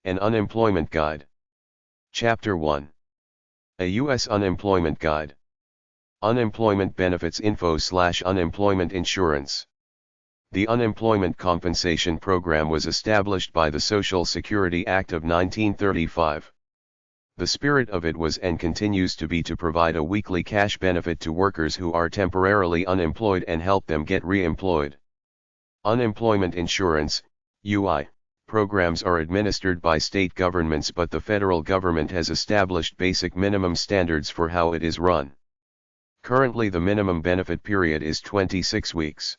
An Unemployment Guide. Chapter 1. A U.S. Unemployment Guide. Unemployment Benefits Info/Unemployment Insurance. The Unemployment Compensation Program was established by the Social Security Act of 1935. The spirit of it was and continues to be to provide a weekly cash benefit to workers who are temporarily unemployed and help them get re-employed. Unemployment insurance, UI, programs are administered by state governments, but the federal government has established basic minimum standards for how it is run. Currently, the minimum benefit period is 26 weeks.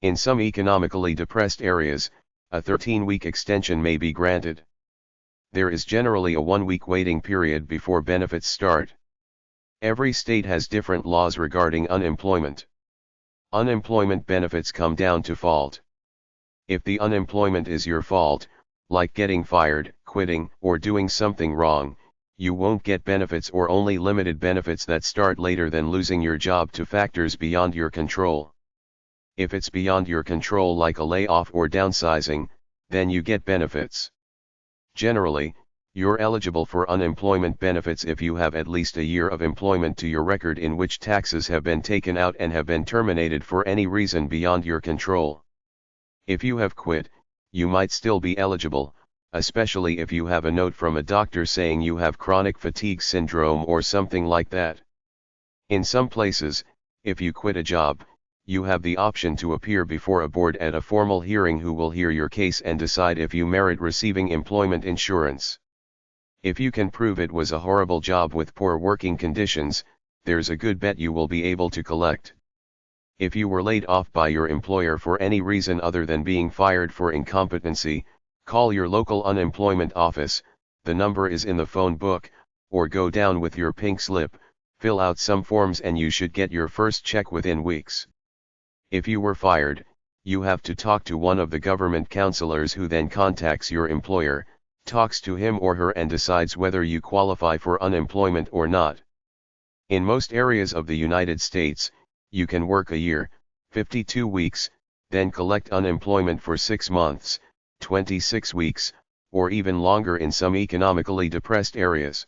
In some economically depressed areas, a 13-week extension may be granted. There is generally a 1-week waiting period before benefits start. Every state has different laws regarding unemployment. Unemployment benefits come down to fault. If the unemployment is your fault, like getting fired, quitting, or doing something wrong, you won't get benefits or only limited benefits that start later than losing your job to factors beyond your control. If it's beyond your control, like a layoff or downsizing, then you get benefits. Generally, you're eligible for unemployment benefits if you have at least a year of employment to your record in which taxes have been taken out and have been terminated for any reason beyond your control. If you have quit, you might still be eligible, especially if you have a note from a doctor saying you have chronic fatigue syndrome or something like that. In some places, if you quit a job, you have the option to appear before a board at a formal hearing who will hear your case and decide if you merit receiving employment insurance. If you can prove it was a horrible job with poor working conditions, there's a good bet you will be able to collect. If you were laid off by your employer for any reason other than being fired for incompetency, call your local unemployment office, the number is in the phone book, or go down with your pink slip, fill out some forms, and you should get your first check within weeks. If you were fired, you have to talk to one of the government counselors, who then contacts your employer, talks to him or her, and decides whether you qualify for unemployment or not. In most areas of the United States, you can work a year, 52 weeks, then collect unemployment for 6 months, 26 weeks, or even longer in some economically depressed areas.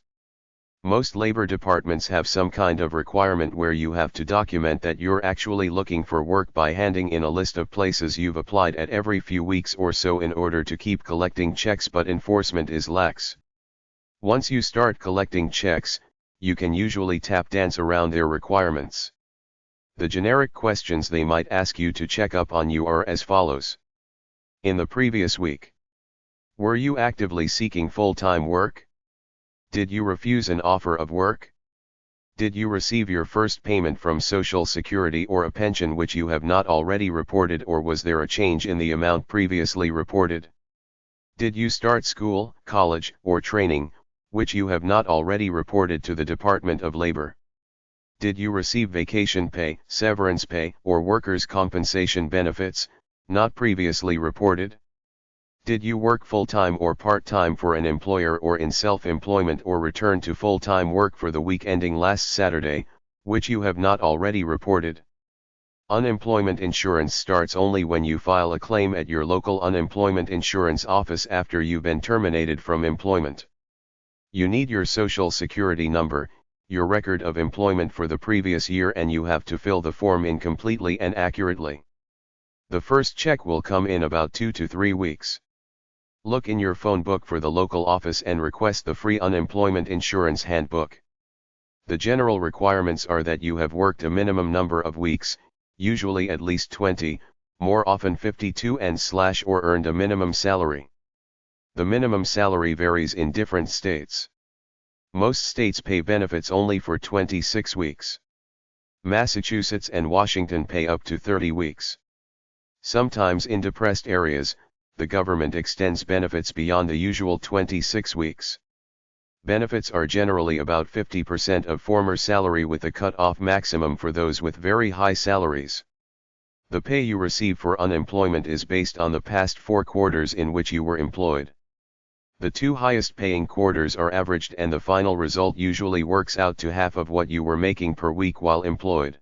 Most labor departments have some kind of requirement where you have to document that you're actually looking for work by handing in a list of places you've applied at every few weeks or so in order to keep collecting checks, but enforcement is lax. Once you start collecting checks, you can usually tap dance around their requirements. The generic questions they might ask you to check up on you are as follows. In the previous week, were you actively seeking full-time work? Did you refuse an offer of work? Did you receive your first payment from Social Security or a pension which you have not already reported, or was there a change in the amount previously reported? Did you start school, college, or training, which you have not already reported to the Department of Labor? Did you receive vacation pay, severance pay, or workers' compensation benefits, not previously reported? Did you work full-time or part-time for an employer or in self-employment, or return to full-time work for the week ending last Saturday, which you have not already reported? Unemployment insurance starts only when you file a claim at your local unemployment insurance office after you've been terminated from employment. You need your Social Security number, your record of employment for the previous year, and you have to fill the form in completely and accurately. The first check will come in about 2 to 3 weeks. Look in your phone book for the local office and request the free unemployment insurance handbook. The general requirements are that you have worked a minimum number of weeks, usually at least 20, more often 52, or earned a minimum salary. The minimum salary varies in different states. Most states pay benefits only for 26 weeks. Massachusetts and Washington pay up to 30 weeks. Sometimes in depressed areas, the government extends benefits beyond the usual 26 weeks. Benefits are generally about 50% of former salary, with a cut-off maximum for those with very high salaries. The pay you receive for unemployment is based on the past 4 quarters in which you were employed. The 2 highest paying quarters are averaged, and the final result usually works out to half of what you were making per week while employed.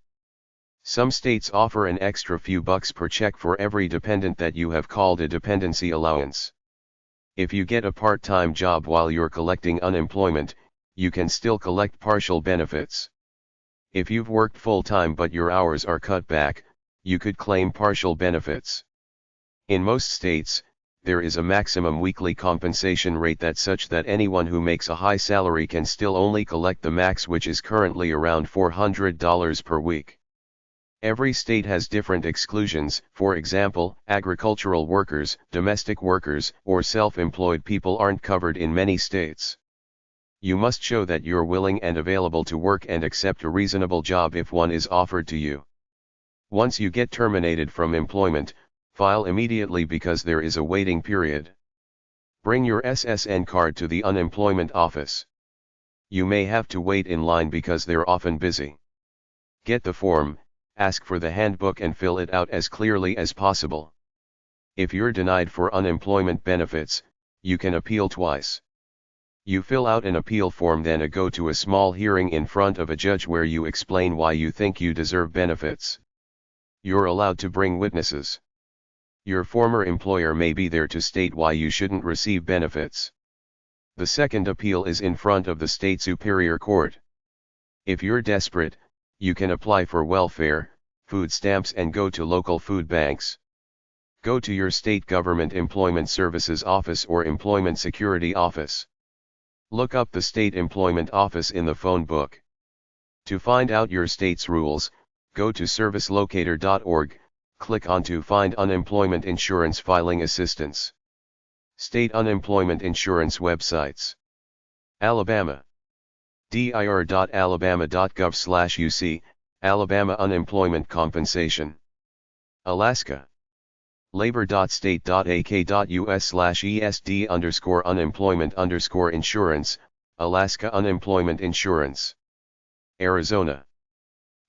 Some states offer an extra few bucks per check for every dependent that you have called a dependency allowance. If you get a part-time job while you're collecting unemployment, you can still collect partial benefits. If you've worked full-time but your hours are cut back, you could claim partial benefits. In most states, there is a maximum weekly compensation rate that's such that anyone who makes a high salary can still only collect the max, which is currently around $400 per week. Every state has different exclusions. For example, agricultural workers, domestic workers, or self-employed people aren't covered in many states. You must show that you're willing and available to work and accept a reasonable job if one is offered to you. Once you get terminated from employment, file immediately because there is a waiting period. Bring your SSN card to the unemployment office. You may have to wait in line because they're often busy. Get the form, ask for the handbook and fill it out as clearly as possible. If you're denied for unemployment benefits, you can appeal twice. You fill out an appeal form, then go to a small hearing in front of a judge where you explain why you think you deserve benefits. You're allowed to bring witnesses. Your former employer may be there to state why you shouldn't receive benefits. The second appeal is in front of the state superior court. If you're desperate, you can apply for welfare, food stamps, and go to local food banks. Go to your state government employment services office or employment security office. Look up the state employment office in the phone book. To find out your state's rules, go to servicelocator.org. Click on to find unemployment insurance filing assistance. State unemployment insurance websites. Alabama. dir.alabama.gov/UC, Alabama Unemployment Compensation. Alaska. labor.state.ak.us/ESD_unemployment_insurance, Alaska Unemployment Insurance. Arizona.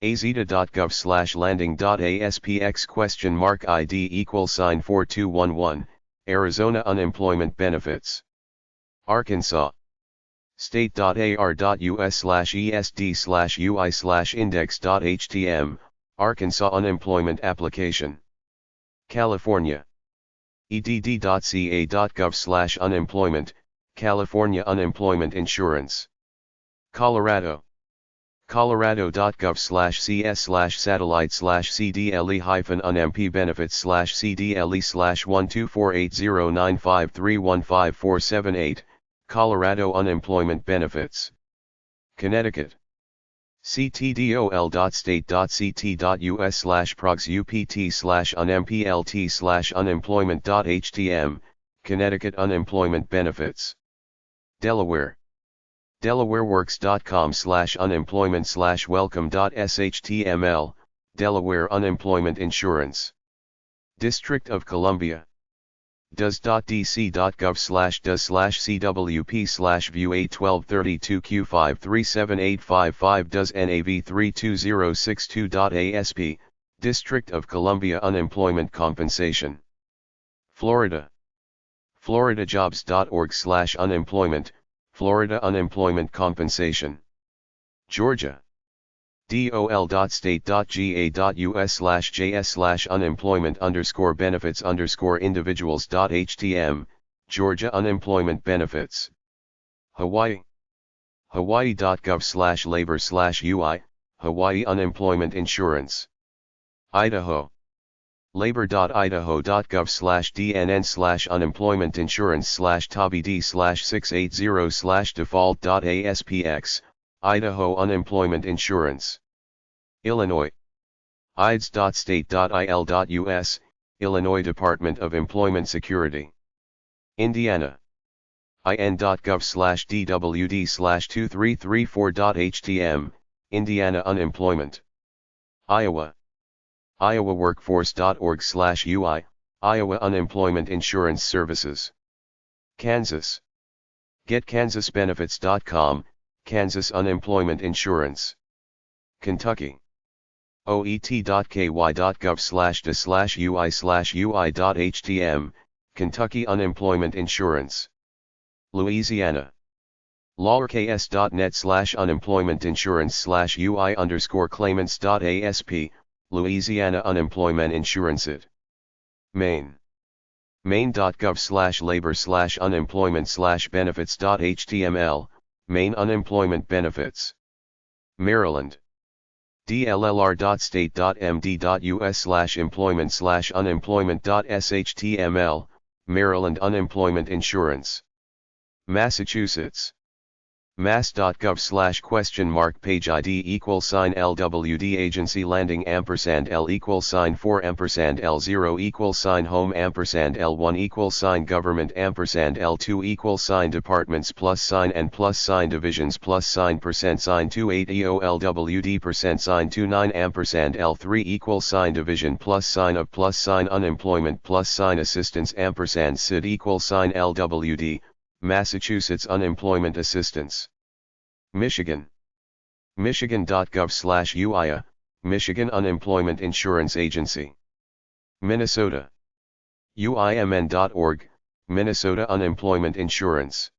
azeta.gov/landing.aspx?ID =4211, Arizona Unemployment Benefits. Arkansas. state.ar.us/esd/ui/index.htm, Arkansas Unemployment Application. California. edd.ca.gov/unemployment, California Unemployment Insurance. Colorado. colorado.gov/cs/satellite/cdle-unmp benefits/cdle/1248095315478, Colorado Unemployment Benefits. Connecticut. ctdol.state.ct.us/progs/upt/unmplt/unemployment.htm, Connecticut Unemployment Benefits. Delaware. delawareworks.com/unemployment/welcome.shtml, Delaware Unemployment Insurance. District of Columbia. does.dc.gov/does/cwp/view 81232Q5378555 does NAV32062.ASP, District of Columbia Unemployment Compensation. Florida. floridajobs.org/unemployment, Florida Unemployment Compensation. Georgia. dol.state.ga.us/js/unemployment_benefits_individuals.htm, Georgia Unemployment Benefits. Hawaii. hawaii.gov/labor/UI, Hawaii Unemployment Insurance. Idaho. labor.idaho.gov/dnn/unemployment insurance/tobd/680/default.aspx, Idaho Unemployment Insurance. Illinois. ides.state.il.us, Illinois Department of Employment Security. Indiana. in.gov/dwd/2334.htm, Indiana Unemployment. Iowa. iowaworkforce.org/ui, Iowa Unemployment Insurance Services. Kansas. getkansasbenefits.com, Kansas Unemployment Insurance. Kentucky. oet.ky.gov/de/ui/ui.htm, Kentucky Unemployment Insurance. Louisiana. lowercase.net/unemployment insurance/ui_claimants.asp, Louisiana Unemployment Insurance. Maine. maine.gov/labor/unemployment/benefits.html, Maine unemployment benefits. Maryland. dllr.state.md.us/employment/unemployment.shtml, Maryland unemployment insurance. Massachusetts. mass.gov/page ID =LWD agency landing &L =4 &L0 home &L1 government &L2 departments +& divisions +%28 EOLWD %29 L3 division +of unemployment assistance &SID LWD, Massachusetts unemployment assistance. Michigan. Michigan.gov/UIA, Michigan Unemployment Insurance Agency. Minnesota. UIMN.org, Minnesota Unemployment Insurance.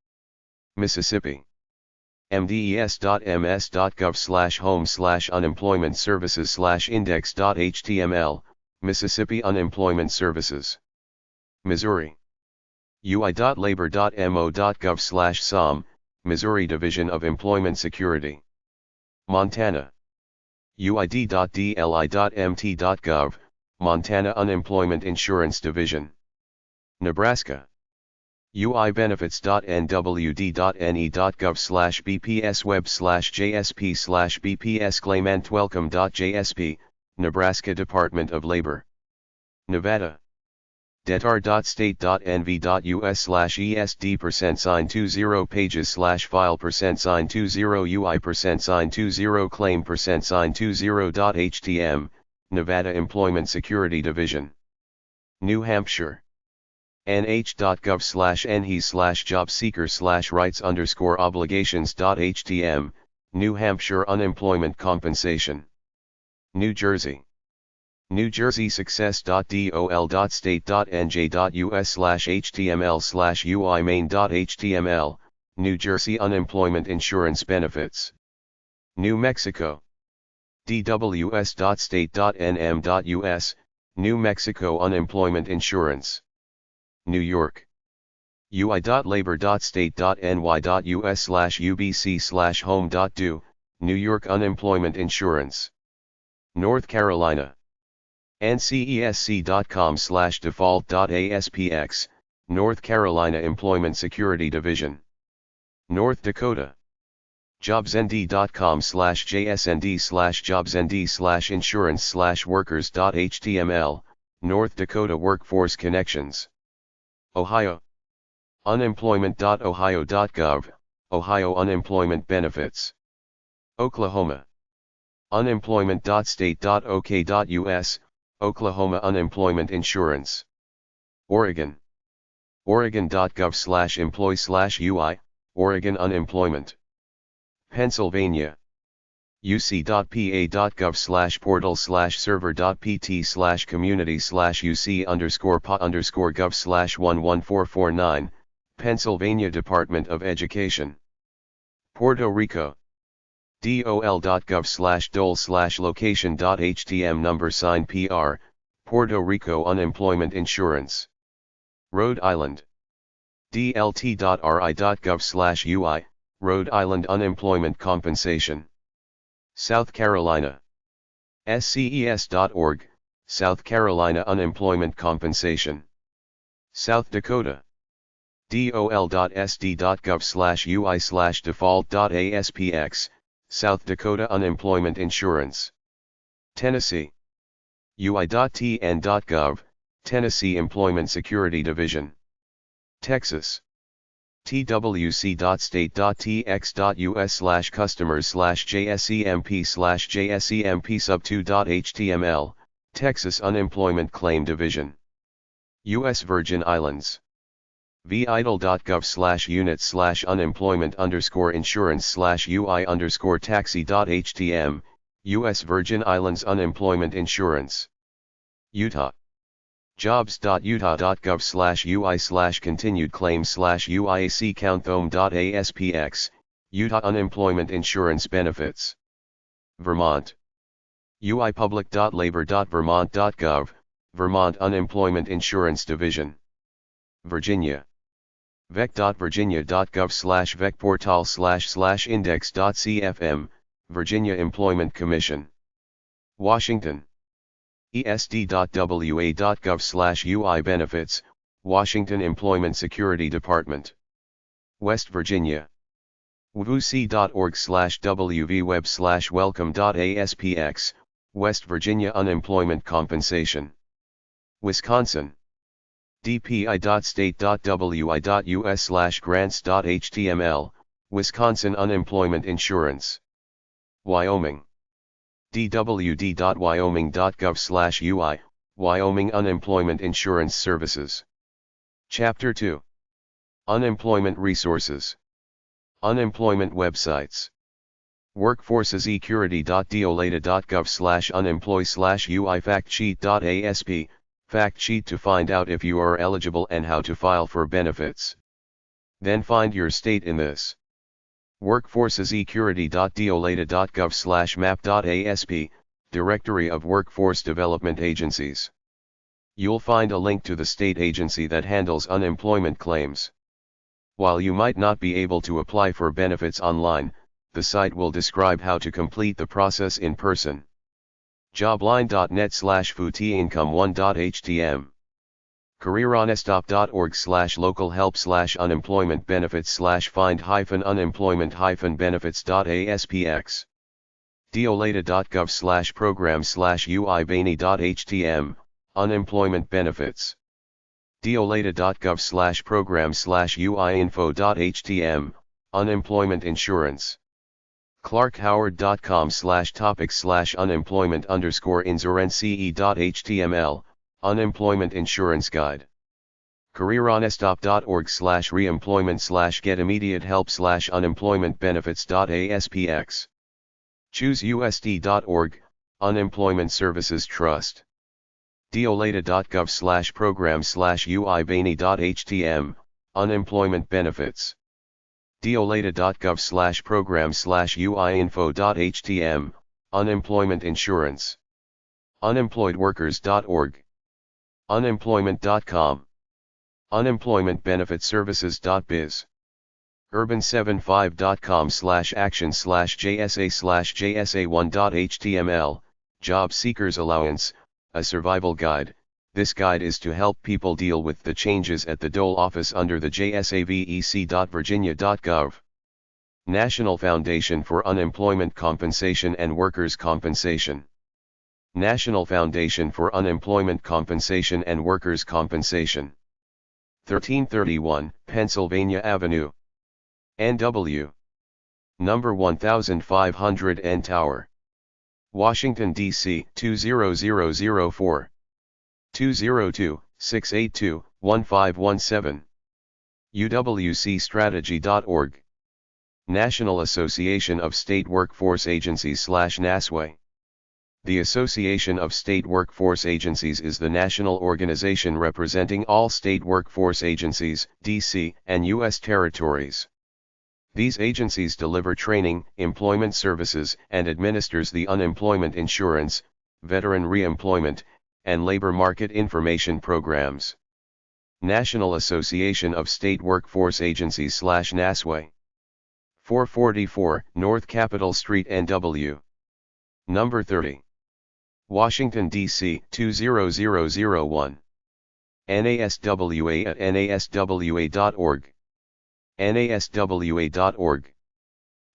Mississippi. mdes.ms.gov/home/unemployment services/index.html, Mississippi Unemployment Services. Missouri. ui.labor.mo.gov/som, Missouri Division of Employment Security. Montana. uid.dli.mt.gov, Montana Unemployment Insurance Division. Nebraska. uibbenefits.nwd.ne.gov/bpsweb/jsp/bpsclaimantwelcome.jsp, Nebraska Department of Labor. Nevada. detar.state.nv.us/esd%20 pages/file%20 ui%20 claim%20.htm, Nevada Employment Security Division. New Hampshire. nh.gov/nhe/jobseeker/rights_obligations.htm, New Hampshire Unemployment Compensation. New Jersey. newjerseysuccess.dol.state.nj.us/html/ui main.html, New Jersey Unemployment Insurance Benefits. New Mexico. dws.state.nm.us, New Mexico Unemployment Insurance. New York. ui.labor.state.ny.us/ubc/home.do, New York Unemployment Insurance. North Carolina. ncesc.com/default.aspx, North Carolina Employment Security Division. North Dakota. jobsnd.com/jsnd/jobsnd/insurance/workers.html, North Dakota Workforce Connections. Ohio. unemployment.ohio.gov, Ohio Unemployment Benefits. Oklahoma. unemployment.state.ok.us, Oklahoma Unemployment Insurance. Oregon. oregon.gov/employ/ui, Oregon Unemployment. Pennsylvania. uc.pa.gov/portal/server.pt/community/uc_pa_gov/11449, Pennsylvania Department of Education. Puerto Rico. dol.gov/dole/location.htm #PR, Puerto Rico Unemployment Insurance. Rhode Island. dlt.ri.gov/ui, Rhode Island Unemployment Compensation. South Carolina. sces.org, South Carolina Unemployment Compensation. South Dakota. dol.sd.gov/ui/default.aspx, South Dakota Unemployment Insurance. Tennessee. ui.tn.gov, Tennessee Employment Security Division. Texas. twc.state.tx.us/customers/jsemp/jsemp sub2.html, Texas Unemployment Claim Division. U.S. Virgin Islands. vidle.gov/unit/unemployment_insurance/ui_taxi.htm, U.S. Virgin Islands Unemployment Insurance. Utah. jobs.utah.gov/ui/continued claims/uiac-countthome.aspx, Utah Unemployment Insurance Benefits. Vermont. uipublic.labor.vermont.gov, Vermont Unemployment Insurance Division. Virginia. vec.virginia.gov/vecportal/index.cfm, Virginia Employment Commission. Washington. esd.wa.gov/UI benefits, Washington Employment Security Department. West Virginia. wwc.org/wvweb/welcome.aspx, West Virginia Unemployment Compensation. Wisconsin. dpi.state.wi.us/grants.html, Wisconsin Unemployment Insurance. Wyoming. dwd.wyoming.gov/ui, Wyoming Unemployment Insurance Services. Chapter 2. Unemployment Resources. Unemployment Websites. workforcesecurity.deolata.gov/unemploy/ui factsheet.asp, fact sheet to find out if you are eligible and how to file for benefits. Then find your state in this. workforcesecurity.deolata.gov/map.asp, Directory of Workforce Development Agencies. You'll find a link to the state agency that handles unemployment claims. While you might not be able to apply for benefits online, the site will describe how to complete the process in person. jobline.net/futeincome1.htm. careeronest.org/localhelp/unemployment-benefits/find-unemployment-benefits.aspx. deolata.gov/program/ui-bany.htm, unemployment benefits. deolata.gov/program/uiinfo.htm, unemployment insurance. clarkhoward.com/topics/unemployment_insurance.html, unemployment insurance guide. careeronest.org/reemployment/get-immediate-help/unemployment-benefits.aspx. chooseusd.org, Unemployment Services Trust. deolata.gov/program/ui-bany.htm, unemployment benefits. deolata.gov/program/uiinfo.htm, unemployment insurance. unemployedworkers.org. unemployment.com. unemploymentbenefitservices.biz. urban75.com/action/jsa/jsa1.html, Job Seekers Allowance, a survival guide. This guide is to help people deal with the changes at the dole office under the JSAVEC.virginia.gov. National Foundation for Unemployment Compensation and Workers' Compensation. National Foundation for Unemployment Compensation and Workers' Compensation. 1331, Pennsylvania Avenue. NW. Number 1500 N Tower. Washington, D.C. 20004. 202-682-1517. uwcstrategy.org. National Association of State Workforce Agencies/NASWA. The Association of State Workforce Agencies is the national organization representing all state workforce agencies, D.C., and U.S. territories. These agencies deliver training, employment services, and administers the unemployment insurance, veteran reemployment, and labor market information programs. National Association of State Workforce Agencies/NASWA. 444 North Capitol Street, NW. Number 30. Washington, D.C. 20001. NASWA@naswa.org. naswa.org.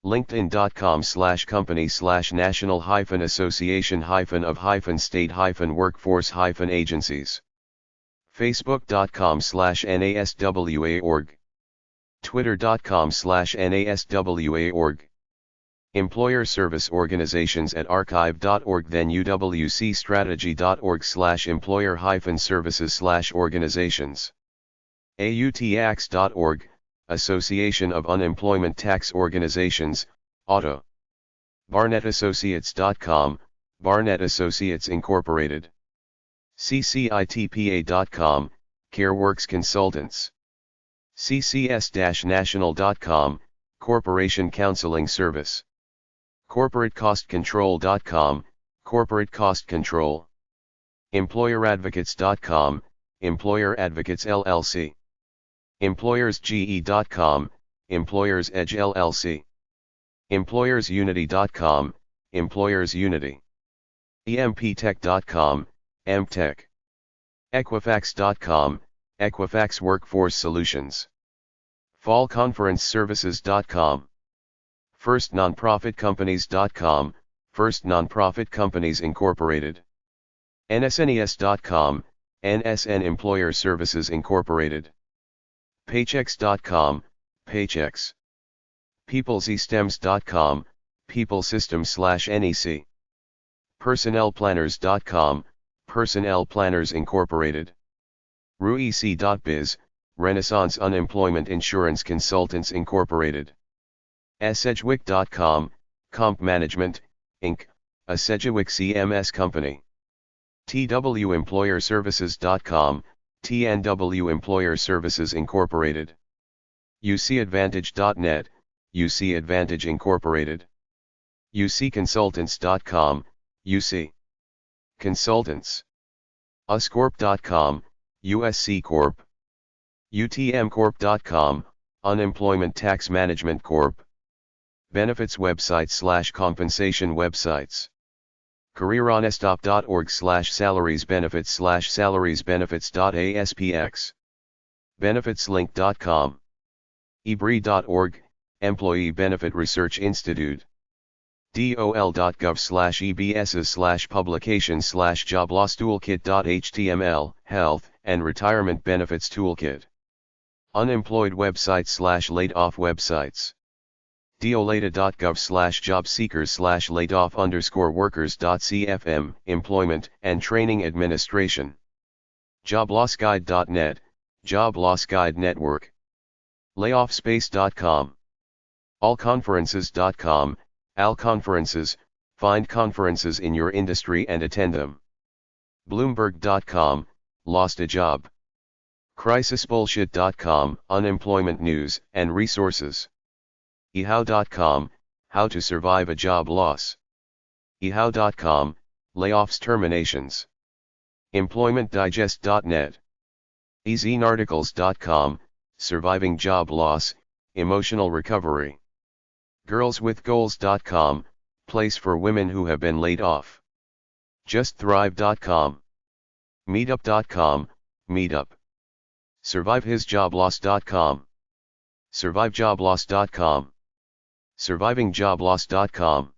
linkedin.com/company/national-association-of-state-workforce-agencies. facebook.com/naswa.org. twitter.com/naswa.org. Employer Service Organizations at archive.org. Then uwcstrategy.org/employer-services/organizations. autax.org, Association of Unemployment Tax Organizations, Auto. barnettassociates.com, Barnett Associates Incorporated. ccitpa.com, CareWorks Consultants. ccs-national.com, Corporation Counseling Service. corporatecostcontrol.com, Corporate Cost Control. employeradvocates.com, Employer Advocates LLC. EmployersGE.com, Employers Edge LLC. EmployersUnity.com, Employers Unity. EMPTech.com, EMPTech. Equifax.com, Equifax Workforce Solutions. FallConferenceServices.com. FirstNonprofitCompanies.com, First Nonprofit Companies Incorporated. NSNES.com, NSN Employer Services Incorporated. Paychecks.com, Paychecks. PeoplesEStems.com, People Systems/NEC. PersonnelPlanners.com, Personnel Planners Incorporated. RuEC.biz, Renaissance Unemployment Insurance Consultants Incorporated. Sedgwick.com, Comp Management, Inc., a Sedgwick CMS company. TWEmployerservices.com, TNW Employer Services Incorporated. UCAdvantage.net, UC Advantage Incorporated. UCconsultants.com, UC Consultants. UScorp.com, USC Corp. UTMcorp.com, Unemployment Tax Management Corp. Benefits websites / compensation websites. CareerOnestOp.org/salaries benefits /salaries benefits.aspx. BenefitsLink.com. EBRI.org, Employee Benefit Research Institute. DOL.gov/EBSs/publications/joblosstoolkit.html, Health and Retirement Benefits Toolkit. Unemployed websites / laid-off websites. DOLATA.gov/jobseekers/laid-off_workers.cfm, Employment and Training Administration. JobLossGuide.net, Job Loss Guide Network. LayoffSpace.com. AllConferences.com, AllConferences, find conferences in your industry and attend them. Bloomberg.com, lost a job. CrisisBullshit.com, unemployment news and resources. eHow.com, how to survive a job loss. eHow.com, layoffs terminations. EmploymentDigest.net. EZNarticles.com, surviving job loss, emotional recovery. Girlswithgoals.com, place for women who have been laid off. JustThrive.com. Meetup.com, meetup. SurviveHisJobLoss.com. SurviveJobLoss.com. SurvivingJobLoss.com.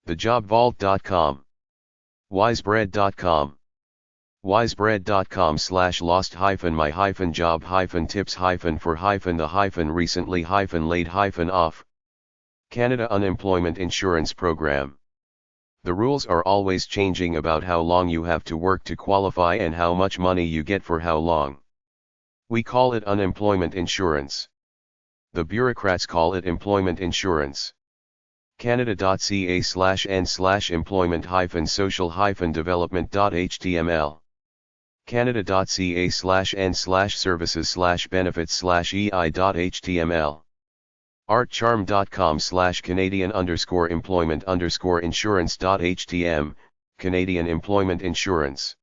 TheJobVault.com. Wisebread.com. Wisebread.com/lost-my-job-tips-for-the-recently-laid-off. Canada Unemployment Insurance Program. The rules are always changing about how long you have to work to qualify and how much money you get for how long. We call it unemployment insurance. The bureaucrats call it employment insurance. Canada.ca/n/employment-social-development.html. Canada.ca/n/services/benefits/ei.html. Artcharm.com/Canadian_employment_insurance.htm, Canadian Employment Insurance.